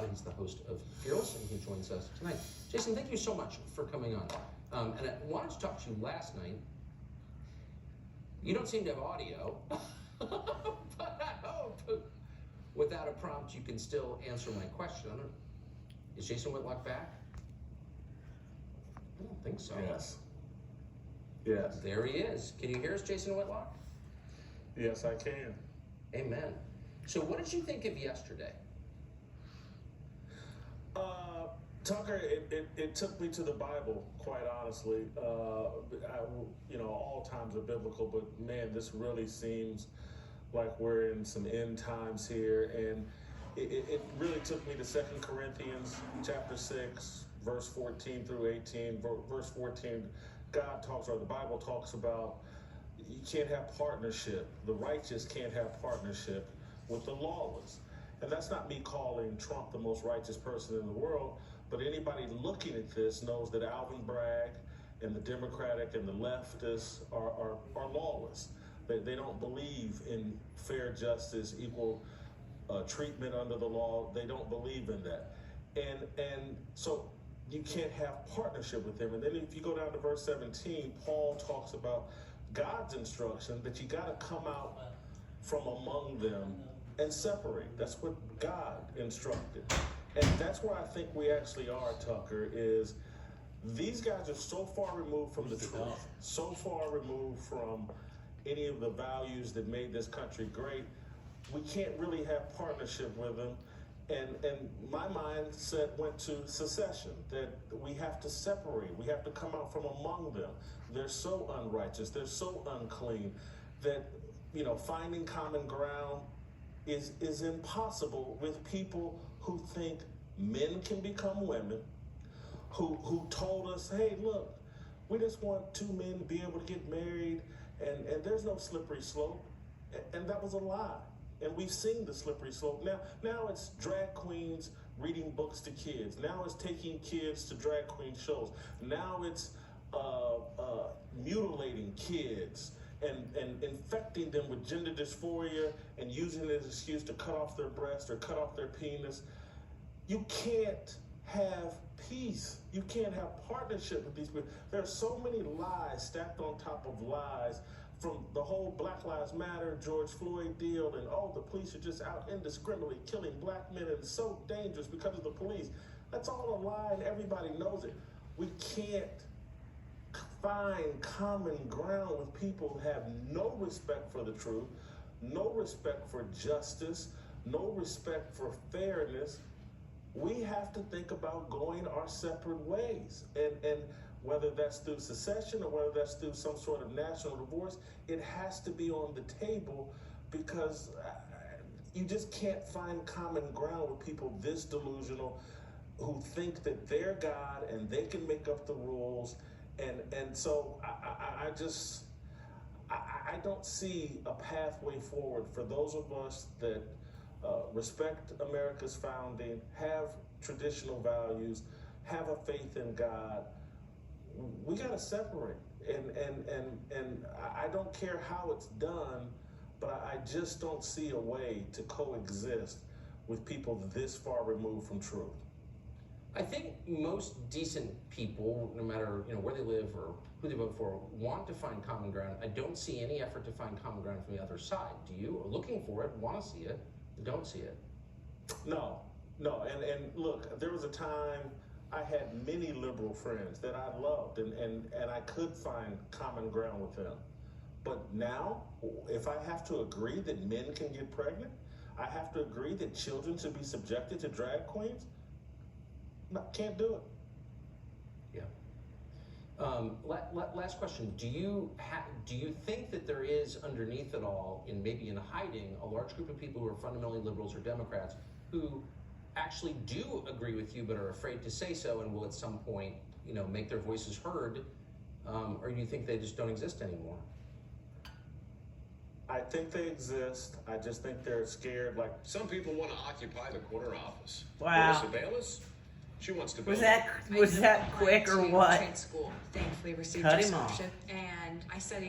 Whitlock. He's the host of Fearless, and he joins us tonight. Jason, thank you so much for coming on. And I wanted to talk to you last night. You don't seem to have audio, but I hope without a prompt you can still answer my question. Is Jason Whitlock back? I don't think so. Yes. Yes. There he is. Can you hear us, Jason Whitlock? Yes, I can. Amen. So what did you think of yesterday? Tucker, it took me to the Bible, quite honestly. All times are biblical, but man, this really seems like we're in some end times here. And it really took me to 2 Corinthians chapter 6, verse 14 through 18. Verse 14, the Bible talks about you can't have partnership. The righteous can't have partnership with the lawless. And that's not me calling Trump the most righteous person in the world, but anybody looking at this knows that Alvin Bragg and the Democratic and the leftists are lawless. They don't believe in fair justice, equal treatment under the law. They don't believe in that. And so you can't have partnership with them. And then if you go down to verse 17, Paul talks about God's instruction that you got to come out from among them and separate. That's what God instructed. And that's where I think we actually are, Tucker, is these guys are so far removed from the truth, so far removed from any of the values that made this country great. We can't really have partnership with them. And my mindset went to secession, that we have to separate. We have to come out from among them. They're so unrighteous. They're so unclean that, finding common ground is impossible with people who think men can become women, who told us, hey, look, we just want two men to be able to get married, and there's no slippery slope. And that was a lie. And we've seen the slippery slope. Now it's drag queens reading books to kids. Now it's taking kids to drag queen shows. Now it's mutilating kids and infecting them with gender dysphoria and using it as an excuse to cut off their breast or cut off their penis. You can't have peace. You can't have partnership with these people. There are so many lies stacked on top of lies, from the whole Black Lives Matter, George Floyd deal, and the police are just out indiscriminately killing black men and it's so dangerous because of the police. That's all a lie and everybody knows it. We can't find common ground with people who have no respect for the truth, no respect for justice, no respect for fairness. We have to think about going our separate ways. And whether that's through secession or whether that's through some sort of national divorce, it has to be on the table, because you just can't find common ground with people this delusional who think that they're God and they can make up the rules. And so I don't see a pathway forward for those of us that respect America's founding, have traditional values, have a faith in God. We got to separate, and I don't care how it's done, but I just don't see a way to coexist with people this far removed from truth. I think most decent people, no matter where they live or who they vote for, want to find common ground. I don't see any effort to find common ground from the other side. Do you? Are looking for it, want to see it, don't see it? No. And look, there was a time I had many liberal friends that I loved, and I could find common ground with them. But now, if I have to agree that men can get pregnant, I have to agree that children should be subjected to drag queens, no, can't do it. Yeah. Last question. Do you think that there is underneath it all, maybe in hiding, a large group of people who are fundamentally liberals or Democrats who actually do agree with you but are afraid to say so and will at some point, make their voices heard? Or do you think they just don't exist anymore? I think they exist. I just think they're scared. Like, some people want to occupy the corner office. Wow. Marissa Bayless, she wants to. Was that quick or what? Trade school, thankfully received Cut a him off. scholarship, and I studied